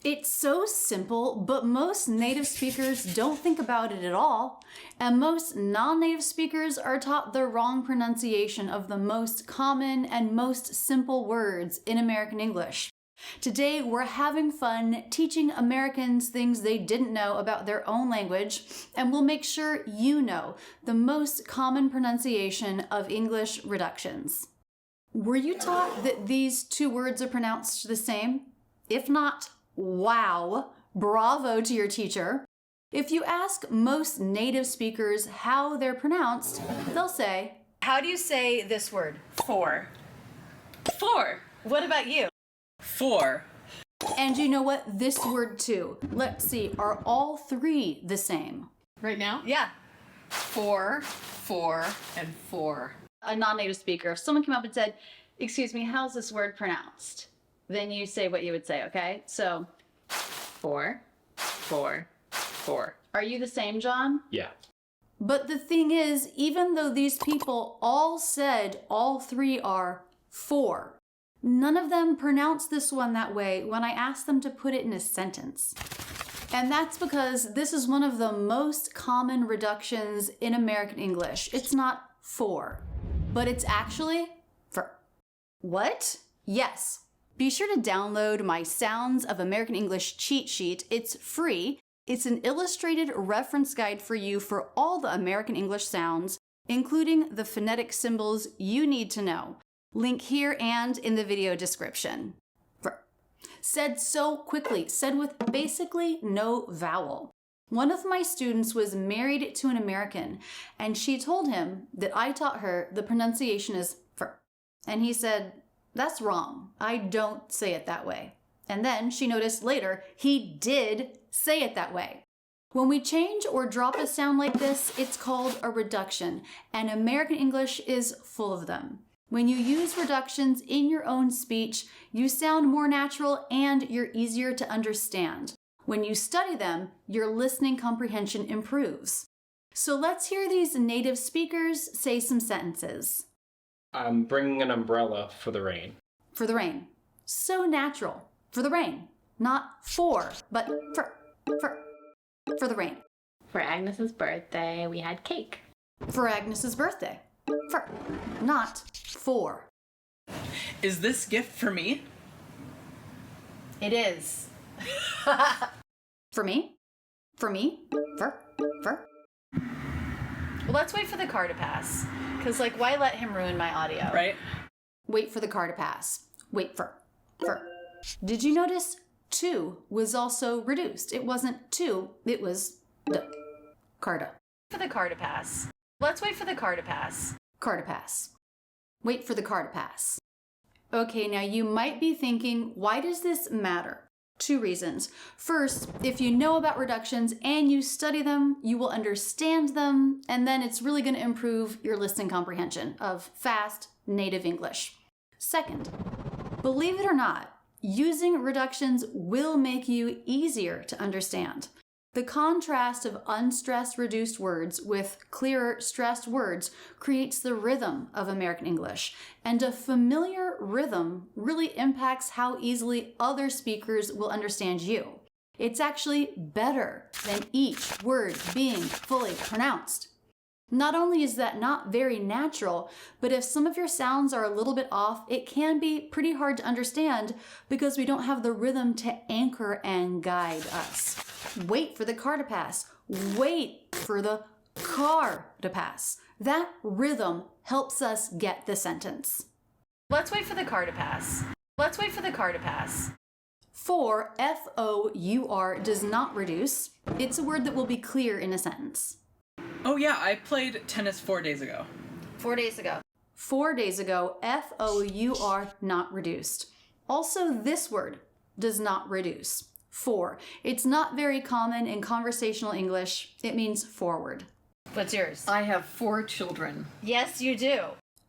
It's so simple, but most native speakers don't think about it at all. And most non-native speakers are taught the wrong pronunciation of the most common and most simple words in American English. Today, we're having fun teaching Americans things they didn't know about their own language, and we'll make sure you know the most common pronunciation of English reductions. Were you taught that these two words are pronounced the same? If not, wow, bravo to your teacher. If you ask most native speakers how they're pronounced, they'll say, how do you say this word? Fore. Fore. What about you? Fore. And you know what? This word too. Let's see, are all three the same? Right now? Yeah. Fore, fore, and fore. A non-native speaker, if someone came up and said, excuse me, how's this word pronounced? Then you say what you would say, okay? So, Fore, fore, fore. are you the same, John? Yeah. But the thing is, even though these people all said all three are fore, none of them pronounced this one that way when I asked them to put it in a sentence. And that's because this is one of the most common reductions in American English. It's not for, but it's actually for. What? Yes. Be sure to download my Sounds of American English cheat sheet. It's free. It's an illustrated reference guide for you for all the American English sounds, including the phonetic symbols you need to know. Link here and in the video description. Said so quickly, said with basically no vowel. One of my students was married to an American, and she told him that I taught her the pronunciation is fr. And he said, that's wrong. I don't say it that way. And then she noticed later he did say it that way. When we change or drop a sound like this, it's called a reduction, and American English is full of them. When you use reductions in your own speech, you sound more natural and you're easier to understand. When you study them, your listening comprehension improves. So let's hear these native speakers say some sentences. I'm bringing an umbrella for the rain. For the rain. So natural. For the rain. Not for, but for the rain. For Agnes's birthday, we had cake. For Agnes's birthday. For, not for. Is this gift for me? It is. For me? For me? For? Well, let's wait for the car to pass. Because, like, why let him ruin my audio? Right? Wait for the car to pass. Wait for. Did you notice to was also reduced? It wasn't to, it was the. Carta. For the car to pass. Let's wait for the car to pass. Car to pass. Wait for the car to pass. Okay, now you might be thinking, why does this matter? Two reasons. First, if you know about reductions and you study them, you will understand them, and then it's really going to improve your listening comprehension of fast native English. Second, believe it or not, using reductions will make you easier to understand. The contrast of unstressed reduced words with clearer stressed words creates the rhythm of American English, and a familiar rhythm really impacts how easily other speakers will understand you. It's actually better than each word being fully pronounced. Not only is that not very natural, but if some of your sounds are a little bit off, it can be pretty hard to understand because we don't have the rhythm to anchor and guide us. Wait for the car to pass. Wait for the car to pass. That rhythm helps us get the sentence. Let's wait for the car to pass. Let's wait for the car to pass. For, F-O-U-R, does not reduce. It's a word that will be clear in a sentence. Oh yeah, I played tennis 4 days ago. 4 days ago. 4 days ago, F-O-U-R, not reduced. Also, this word does not reduce. For. It's not very common in conversational English. It means forward. What's yours? I have 4 children. Yes, you do.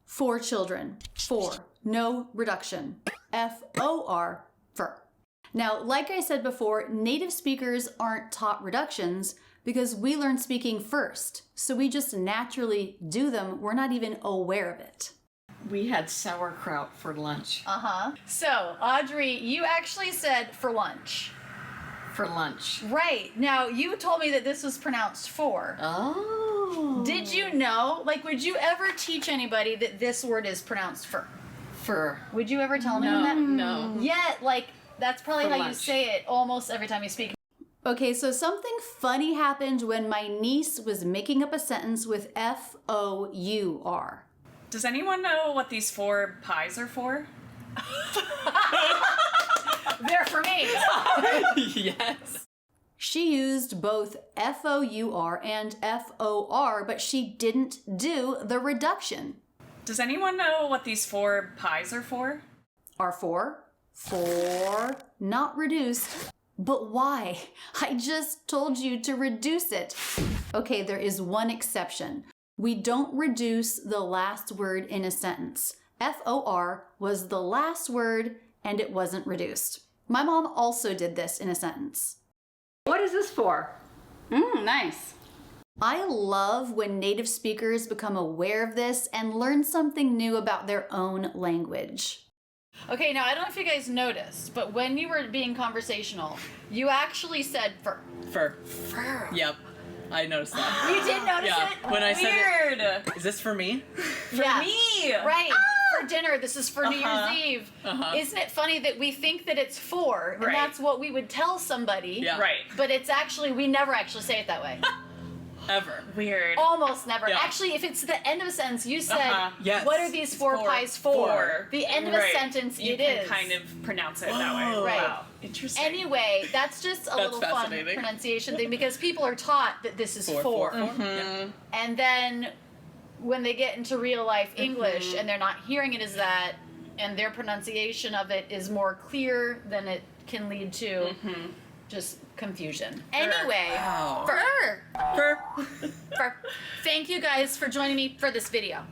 4 children. For. No reduction. F-O-R, for. Now, like I said before, native speakers aren't taught reductions because we learn speaking first. So we just naturally do them. We're not even aware of it. We had sauerkraut for lunch. So, Audrey, you actually said for lunch. For lunch. Right. Now, you told me that this was pronounced for. Oh. Did you know? Like, would you ever teach anybody that this word is pronounced for? Fur. Would you ever tell anyone that? No. Yeah, like, that's probably For how you lunch. say it almost every time you speak. Okay, so something funny happened when my niece was making up a sentence with F-O-U-R. Does anyone know what these 4 pies are for? They're for me! Yes. She used both F-O-U-R and F-O-R, but she didn't do the reduction. Does anyone know what these 4 pies are for? Are for, not reduced. But why? I just told you to reduce it. Okay, there is one exception. We don't reduce the last word in a sentence. F-O-R was the last word and it wasn't reduced. My mom also did this in a sentence. What is this for? Nice. I love when native speakers become aware of this and learn something new about their own language. Okay, now I don't know if you guys noticed, but when you were being conversational, you actually said fur. Fur. Yep. I noticed that. You did notice Yeah. it? When I Weird. said it, is this for me? For me! Right. For dinner. This is for New Year's Eve. Isn't it funny that we think that it's for, and Right. that's what we would tell somebody. Yeah. Right. But it's actually, we never actually say it that way. Ever. Weird. Almost never. Yeah. Actually, if it's the end of a sentence, you said, Yes. what are these 4 pies for? The end of a sentence, you it can is. kind of pronounce it that way. Right. Wow. Interesting. Anyway, that's just a little fun fascinating. pronunciation thing because people are taught that this is for. Yeah. And then when they get into real life English and they're not hearing it as that, and their pronunciation of it is more clear, then it can lead to just confusion. Anyway, Wow. fur. Thank you guys for joining me for this video.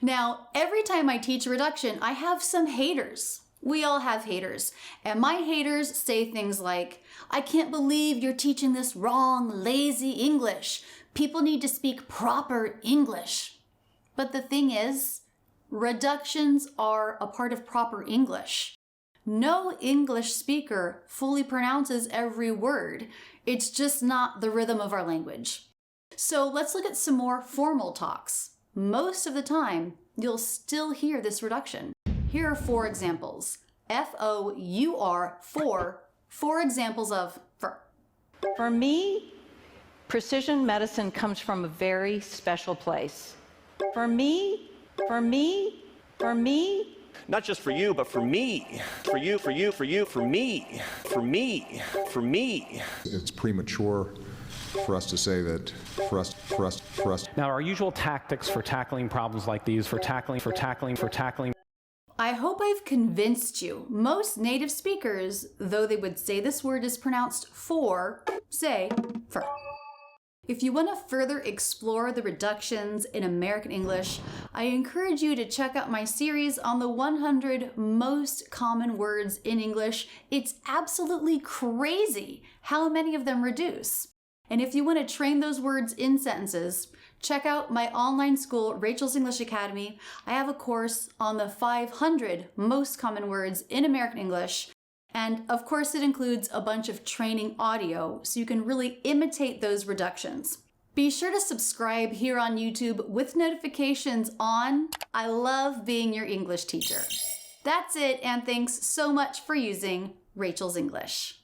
Now, every time I teach reduction, I have some haters. We all have haters. And my haters say things like, I can't believe you're teaching this wrong, lazy English. People need to speak proper English. But the thing is, reductions are a part of proper English. No English speaker fully pronounces every word. It's just not the rhythm of our language. So let's look at some more formal talks. Most of the time, you'll still hear this reduction. Here are 4 examples. F-O-U-R, for. 4 examples of fur. For me, precision medicine comes from a very special place. For me. Not just for you, but for me. For you, for me. For me. It's premature for us to say that for us. Now, our usual tactics for tackling problems like these, for tackling. I hope I've convinced you. Most native speakers, though they would say this word is pronounced for, say fur. If you want to further explore the reductions in American English, I encourage you to check out my series on the 100 most common words in English. It's absolutely crazy how many of them reduce. And if you want to train those words in sentences, check out my online school, Rachel's English Academy. I have a course on the 500 most common words in American English. And of course, it includes a bunch of training audio so you can really imitate those reductions. Be sure to subscribe here on YouTube with notifications on. I love being your English teacher. That's it, and thanks so much for using Rachel's English.